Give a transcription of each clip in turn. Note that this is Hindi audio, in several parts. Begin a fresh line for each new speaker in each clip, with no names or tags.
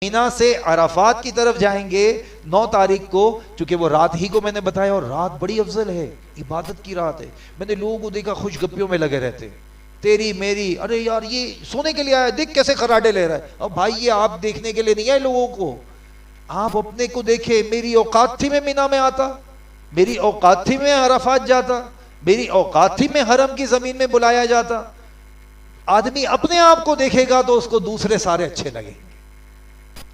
मीना से अराफात की तरफ जाएंगे 9 तारीख को, चूंकि वो रात ही को मैंने बताया, और रात बड़ी अफजल है, इबादत की रात है। मैंने लोगों को देखा खुशगप्पियों में लगे रहते, तेरी मेरी, अरे यार ये सोने के लिए आया, देख कैसे खराडे ले रहा है। अब भाई ये आप देखने के लिए नहीं आए लोगों को, आप अपने को देखे। मेरी औकात थी मैं मीना में आता, मेरी औकात थी मैं अराफात जाता, मेरी औकात थी मैं हरम की जमीन में बुलाया जाता। आदमी अपने आप को देखेगा तो उसको दूसरे सारे अच्छे लगेंगे,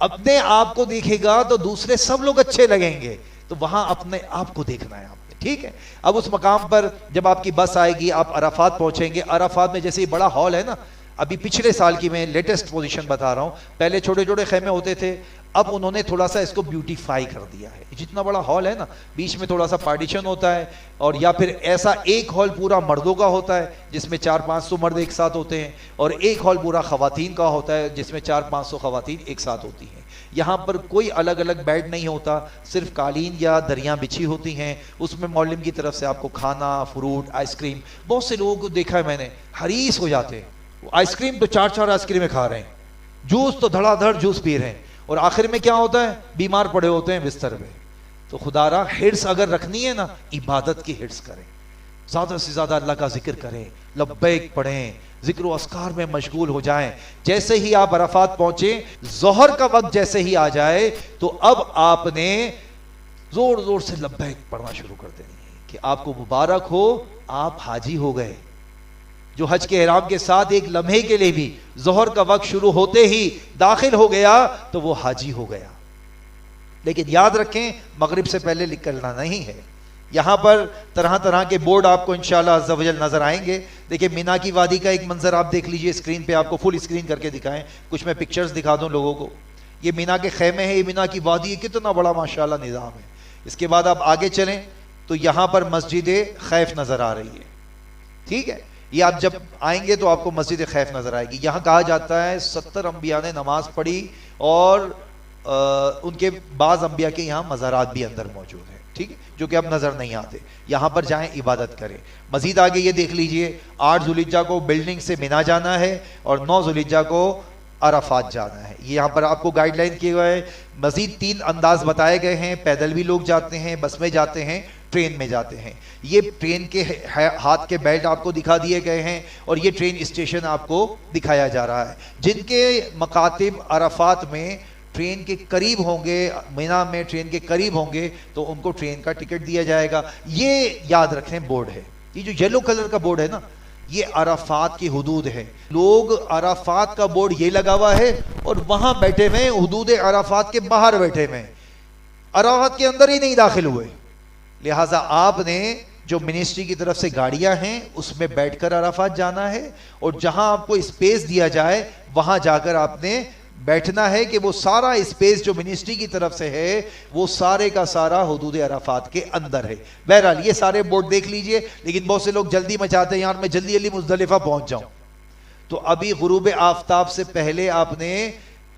अपने आप को देखेगा तो दूसरे सब लोग अच्छे लगेंगे। तो वहां अपने आप को देखना है आपने, ठीक है। अब उस मकाम पर जब आपकी बस आएगी, आप अराफात पहुंचेंगे। अराफात में जैसे ही बड़ा हॉल है ना, अभी पिछले साल की मैं लेटेस्ट पोजीशन बता रहा हूं, पहले छोटे छोटे खेमे होते थे, अब उन्होंने थोड़ा सा इसको ब्यूटीफाई कर दिया है। जितना बड़ा हॉल है ना, बीच में थोड़ा सा पार्टीशन होता है, और या फिर ऐसा एक हॉल पूरा मर्दों का होता है जिसमें 400-500 मर्द एक साथ होते हैं, और एक हॉल पूरा खवातीन का होता है जिसमें 400-500 खवातीन एक साथ होती हैं। यहाँ पर कोई अलग अलग बेड नहीं होता, सिर्फ कालीन या दरियाँ बिछी होती हैं, उसमें मौलम की तरफ से आपको खाना, फ्रूट, आइसक्रीम। बहुत से लोगों को देखा है मैंने, हरीस हो जाते हैं, आइसक्रीम तो 4-4 आइसक्रीमें खा रहे हैं, जूस तो धड़ाधड़ जूस पी रहे हैं, और आखिर में क्या होता है, बीमार पड़े होते हैं बिस्तर पे। तो खुदारा हिर्स अगर रखनी है ना, इबादत की हिर्स करें, ज्यादा से ज्यादा अल्लाह का जिक्र करें, लब्बैक पढ़ें, जिक्र अस्कार में मशगूल हो जाएं। जैसे ही आप अराफात पहुंचे, जोहर का वक्त जैसे ही आ जाए, तो अब आपने जोर जोर से लब्बैक पढ़ना शुरू कर देनी है कि आपको मुबारक हो, आप हाजी हो गए। जो हज के एहराम के साथ एक लम्हे के लिए भी जोहर का वक्त शुरू होते ही दाखिल हो गया, तो वो हाजी हो गया। लेकिन याद रखें, मगरिब से पहले निकलना नहीं है। यहां पर तरह तरह के बोर्ड आपको इंशाअल्लाह अज़्ज़ा वजल नजर आएंगे। देखिए, मीना की वादी का एक मंजर आप देख लीजिए स्क्रीन पे, आपको फुल स्क्रीन करके दिखाएं, कुछ मैं पिक्चर्स दिखा दूं लोगों को। ये मीना के खेमे हैं, ये मीना की वादी है, कितना बड़ा माशाअल्लाह निज़ाम है। इसके बाद आप आगे चलें तो यहां पर मस्जिद खैफ नजर आ रही है, ठीक है। ये आप जब आएंगे तो आपको मस्जिद खैफ नजर आएगी। यहाँ कहा जाता है 70 अंबिया ने नमाज पढ़ी, और उनके बाज़ अंबिया के यहाँ मज़ारात भी अंदर मौजूद है, ठीक है, जो कि अब नजर नहीं आते। यहाँ पर जाएं, इबादत करें। मजीद आगे ये देख लीजिए, 8 ज़ुल्हिज्जा को बिल्डिंग से मिना जाना है, और 9 ज़ुल्हिज्जा को अराफात जाना है। ये यहाँ पर आपको गाइडलाइन किए हुए हैं। मजीद 3 अंदाज बताए गए हैं, पैदल भी लोग जाते हैं, बस में जाते हैं, ट्रेन में जाते हैं। ये ट्रेन के हाथ के बेल्ट आपको दिखा दिए गए हैं, और ये ट्रेन स्टेशन आपको दिखाया जा रहा है। जिनके मकातिब अराफात में ट्रेन के करीब होंगे, मीना में ट्रेन के करीब होंगे, तो उनको ट्रेन का टिकट दिया जाएगा। ये याद रखें, बोर्ड है, ये जो येलो कलर का बोर्ड है ना, ये अराफात की हुदूद है। लोग अराफात का बोर्ड ये लगा हुआ है, और वहां बैठे हुए हुदूद अराफात के बाहर बैठे हुए, अराफात के अंदर ही नहीं दाखिल हुए। लिहाजा आपने जो मिनिस्ट्री की तरफ से गाड़ियां हैं उसमें बैठकर अराफात जाना है, और जहां आपको स्पेस दिया जाए वहां जाकर आपने बैठना है कि वो सारा स्पेस जो मिनिस्ट्री की तरफ से है वो सारे का सारा हुदूद अराफात के अंदर है। बहरहाल ये सारे बोर्ड देख लीजिए। लेकिन बहुत से लोग जल्दी मचाते हैं, यार मैं जल्दी जल्दी मुज़दलिफा पहुंच जाऊं, तो अभी गुरूब आफ्ताब से पहले आपने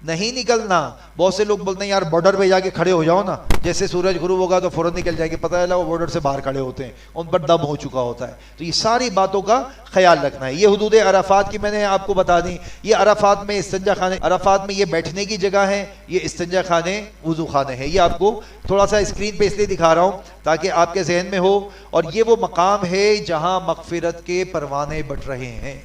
नहीं निकलना। बहुत से लोग बोलते हैं यार बॉर्डर पे जाके खड़े हो जाओ ना, जैसे सूरज गुरूब होगा तो फौरन निकल जाएंगे, पता है वो बॉर्डर से बाहर खड़े होते हैं, उन पर दम हो चुका होता है। तो ये सारी बातों का ख्याल रखना है। ये हुदूद अराफात की मैंने आपको बता दी। ये अराफात में इस्तिंजा खाने, अराफात में ये बैठने की जगह है, ये इस्तिंजा खाने, वुजू खाने हैं। ये आपको थोड़ा सा स्क्रीन पे इसलिए दिखा रहा हूँ ताकि आपके जहन में हो। और ये वो मकाम है जहाँ मगफिरत के परवाने बट रहे हैं।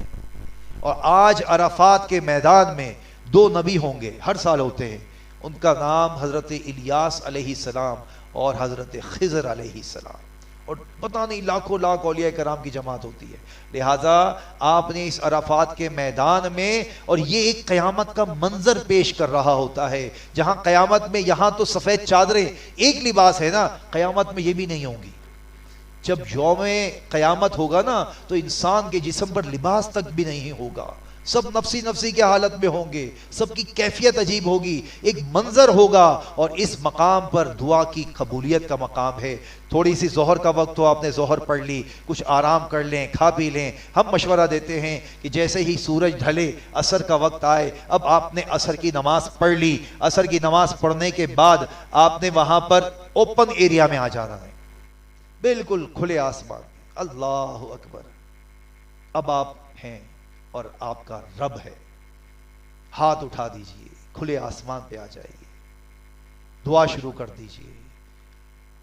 और आज अराफात के मैदान में 2 नबी होंगे, हर साल होते हैं। उनका नाम हज़रत इलियास अलैहिस्सलाम और हज़रत खिज़र अलैहिस्सलाम, और पता नहीं लाखों लाख औलिया कराम की जमात होती है। लिहाजा आपने इस अराफात के मैदान में, और ये एक क़यामत का मंजर पेश कर रहा होता है, जहाँ क़यामत में यहाँ तो सफ़ेद चादरें एक लिबास है ना, क़यामत में ये भी नहीं होंगी। जब यौम क़यामत होगा ना, तो इंसान के जिस्म पर लिबास तक भी नहीं होगा, सब नफसी नफसी के हालत में होंगे, सबकी कैफियत अजीब होगी, एक मंजर होगा। और इस मकाम पर दुआ की कबूलियत का मकाम है। थोड़ी सी जोहर का वक्त हो, आपने जोहर पढ़ ली, कुछ आराम कर लें, खा पी लें। हम मशवरा देते हैं कि जैसे ही सूरज ढले, असर का वक्त आए, अब आपने असर की नमाज पढ़ ली। असर की नमाज पढ़ने के बाद आपने वहां पर ओपन एरिया में आ जाना है, बिल्कुल खुले आसमान। अल्लाह अकबर, अब आप हैं और आपका रब है। हाथ उठा दीजिए, खुले आसमान पे आ जाइए, दुआ शुरू कर दीजिए।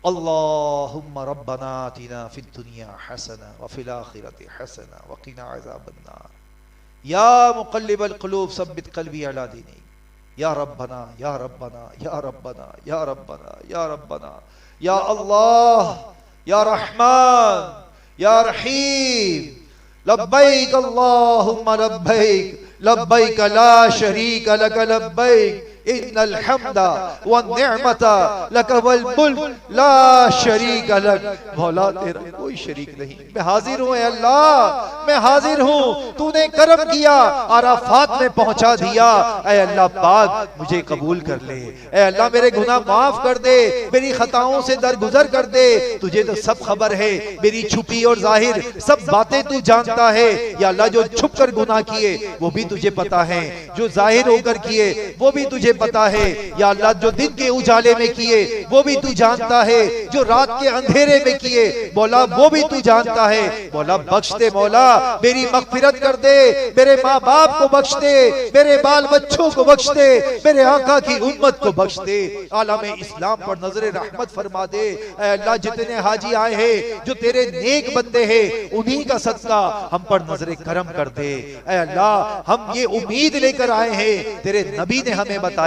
अल्लाहुम्मा रब्बना आतिना फिद दुनिया हसना व फिल आखिरति हसना व क़िना अज़ाबन नार, या मुक़ल्लिबल क़ुलूब सब्बित क़ल्बी अला दीनिक, या रब्बना या रब्बना या रब्बना या रब्बना या रब्बना, या अल्लाह या रहमान या रहीम, लब्बैक अल्लाहुम्मा लब्बैक लब्बैक ला शरीक लक लब्बैक इन्नल हम्दा वन निअमता लक वल मुल्क ला शरीक लक। मौला तेरा कोई शरीक नहीं, मैं हाजिर हूँ अल्लाह, मैं हाजिर हूँ। तूने करम किया, अराफात में पहुंचा दिया। ऐ अल्लाह पाक मुझे कबूल कर ले। ऐ अल्लाह मेरे गुनाह माफ कर दे, मेरी खताओं से दरगुजर कर दे। तुझे तो सब खबर है, मेरी छुपी और जाहिर सब बातें तू जानता है। या अल्लाह जो छुप कर गुनाह किए वो भी तुझे पता है, जो जाहिर होकर किए वो भी तुझे पता है। या अल्लाह जो दिन के उजाले में किए वो भी तू जानता है, जो रात के अंधेरे में किए मौला वो भी तू जानता है। मौला बख्श दे, मौला मेरी मगफिरत कर दे, मेरे माँ बाप को बख्श दे, मेरे बाल बच्चों को बख्श दे, मेरे आका की उम्मत को बख्श दे। आलम इस्लाम पर नजर रहमत फरमा दे। ऐ अल्लाह जितने हाजी आए हैं जो तेरे नेक बंदे हैं, उन्हीं का सदका हम पर नजर करम कर दे। ऐ अल्लाह हम ये उम्मीद लेकर आए हैं, तेरे नबी ने हमें बताया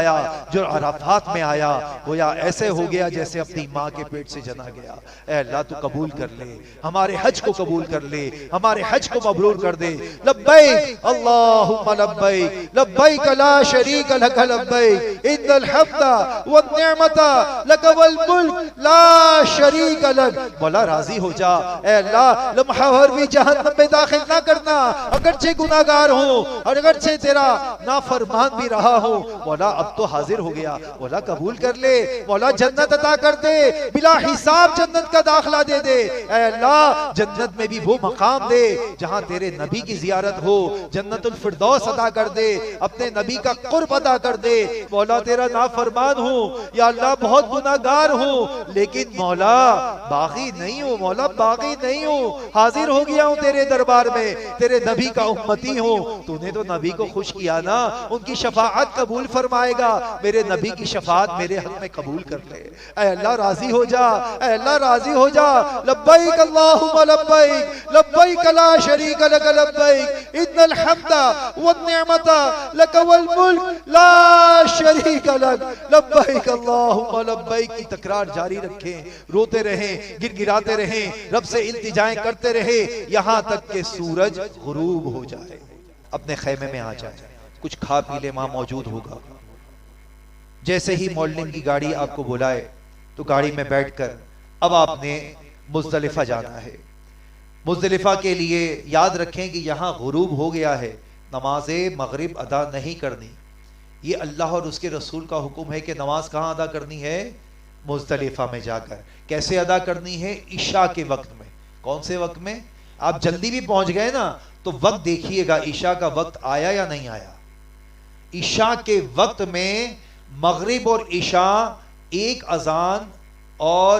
जो अराफात में आया वो या ऐसे हो गया जैसे अपनी माँ के पेट से जना गया। ऐ अल्लाह तू कबूल कर ले, हमारे हज को कबूल कर ले, हमारे हज को मबरूर कर दे। लब्बैक अल्लाहुम्मा लब्बैक लब्बैक ला शरीक लक लब्बैक इन्नल हम्दा वन निअमता लक वल मुल्क ला शरीक लक। मौला राजी हो जा। ऐ अल्लाह लम्हा भर भी जहन्नम में दाखिल ना करना, अगरचे गुनाहगार हूँ और अगरचे तेरा नाफरमान भी रहा हूँ। मौला अब तो हाजिर हो गया, मौला कबूल कर ले। मौला जन्नत अता कर दे, बिला हिसाब जन्नत का दाखला दे दे। ऐ अल्लाह जन्नत में भी वो मकाम दे जहां तेरे नबी की जियारत हो, जन्नतुल फिरदौस अता कर दे, अपने नबी का कुर्ब अता कर दे। मौला तेरा नाफरमान हूँ, या अल्लाह बहुत गुनाहगार हूँ, लेकिन मौला बागी नहीं हूँ, मौला बागी नहीं हूँ। हाजिर हो गया हूँ तेरे दरबार में, तेरे नबी का उम्मती हूँ। तूने तो नबी को खुश किया ना, उनकी शफाअत कबूल फरमाएगा। मेरे नबी की शफाअत मेरे हक में कबूल कर ले। ऐ अल्लाह राजी हो जा, ऐ अल्लाह राजी हो जा। लब्बैक अल्लाहुम्मा लब्बैक लब्बैक ला शरीक लक लब्बैक इन्नल हम्दा वन निअमता लक वल मुल्क ला शरीक लक लब्बैक अल्लाहुम्मा लब्बैक की तकरार जारी रखें, रोते रहें, गिड़गिड़ाते रहें, रब से इल्तिजाएं करते रहे यहाँ तक के सूरज गुरूब हो जाए, अपने खैमे में आ जाए, कुछ खा पी ले, वहां मौजूद होगा। जैसे ही मॉडलिंग की गाड़ी आपको बुलाए तो गाड़ी में बैठकर अब आपने मुज़दलिफा जाना है। मुज़दलिफा के लिए याद रखें कि यहाँ गुरूब हो गया है, नमाज मगरिब अदा नहीं करनी। ये अल्लाह और उसके रसूल का हुक्म है कि नमाज कहाँ अदा करनी है? मुज़दलिफा में जाकर। कैसे अदा करनी है? ईशा के वक्त में। कौन से वक्त में? आप जल्दी भी पहुंच गए ना तो वक्त देखिएगा, ईशा का वक्त आया या नहीं आया। ईशा के वक्त में मगरिब और ईशा एक अजान और